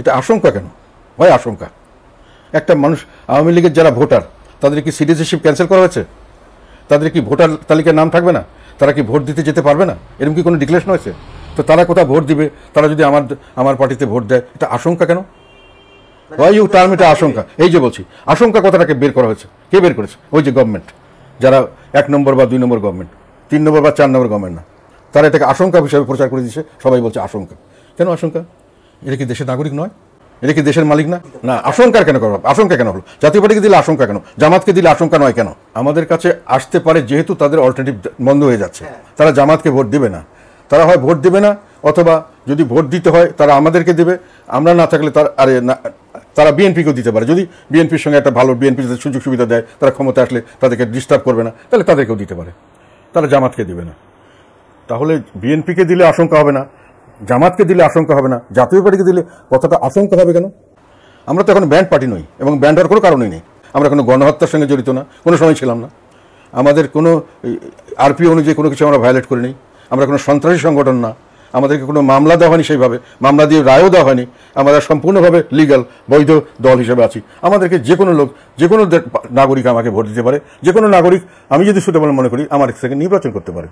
এটা আশঙ্কা কেন হয়? আশঙ্কা একটা মানুষ, আওয়ামী লীগের যারা ভোটার তাদের কি সিটিজেনশিপ ক্যান্সেল করা হয়েছে? তাদের কি ভোটার তালিকায় নাম থাকবে না? তারা কি ভোট দিতে যেতে পারবে না? এরকম কি কোনো ডিক্লারেশন হয়েছে? তো তারা কোথাও ভোট দিবে, তারা যদি আমার পার্টিতে ভোট দেয়, এটা আশঙ্কা কেন? ওয়াই ইউ টার্ম এটা আশঙ্কা? এই যে বলছি, আশঙ্কা কথাটাকে বের করা হয়েছে। কে বের করেছে? ওই যে গভর্নমেন্ট, যারা 1 নম্বর বা 2 নম্বর গভর্নমেন্ট, 3 নম্বর বা 4 নম্বর গভর্নমেন্ট না, তারা এটাকে আশঙ্কা হিসাবে প্রচার করে দিচ্ছে। সবাই বলছে আশঙ্কা। কেন আশঙ্কা? এটা কি দেশের নাগরিক নয়? এটা কি দেশের মালিক না? না, আশঙ্কার কেন করবো? আশঙ্কা কেন হলো? জাতীয় পার্টিকে দিলে আশঙ্কা কেন? জামাতকে দিলে আশঙ্কা নয় কেন? আমাদের কাছে আসতে পারে যেহেতু তাদের অল্টারনেটিভ বন্ধ হয়ে যাচ্ছে। তারা জামাতকে ভোট দিবে না, তারা হয় ভোট দিবে না, অথবা যদি ভোট দিতে হয় তারা আমাদেরকে দেবে। আমরা না থাকলে তারা বিএনপিকেও দিতে পারে। যদি বিএনপির সঙ্গে একটা ভালো, বিএনপি যদি সুযোগ সুবিধা দেয়, তারা ক্ষমতা আসলে তাদেরকে ডিস্টার্ব করবে না, তাহলে তাদেরকেও দিতে পারে। তারা জামাতকে দিবে না। তাহলে বিএনপিকে দিলে আশঙ্কা হবে না, জামাতকে দিলে আশঙ্কা হবে না, জাতীয় পার্টিকে দিলে কথাটা আশঙ্কা হবে কেন? আমরা তো এখন ব্যান্ড পার্টি নই, এবং ব্যান্ড হওয়ার কোনো কারণই নেই। আমরা কোনো গণহত্যার সঙ্গে জড়িত না, কোনো সময় ছিলাম না। আমাদের কোনো আরপি অনুযায়ী কোনো কিছু আমরা ভায়োলেট করিনি। আমরা কোনো সন্ত্রাসী সংগঠন না। আমাদেরকে কোনো মামলা দেওয়া হয়নি, সেইভাবে মামলা দিয়ে রায়ও দেওয়া হয়নি। আমরা সম্পূর্ণভাবে লিগ্যাল বৈধ দল হিসেবে আছি। আমাদেরকে যে কোনো লোক, যে কোনো নাগরিক আমাকে ভোট দিতে পারে। যে কোনো নাগরিক আমি যদি সুটেবল মনে করি আমার থেকে নির্বাচন করতে পারে।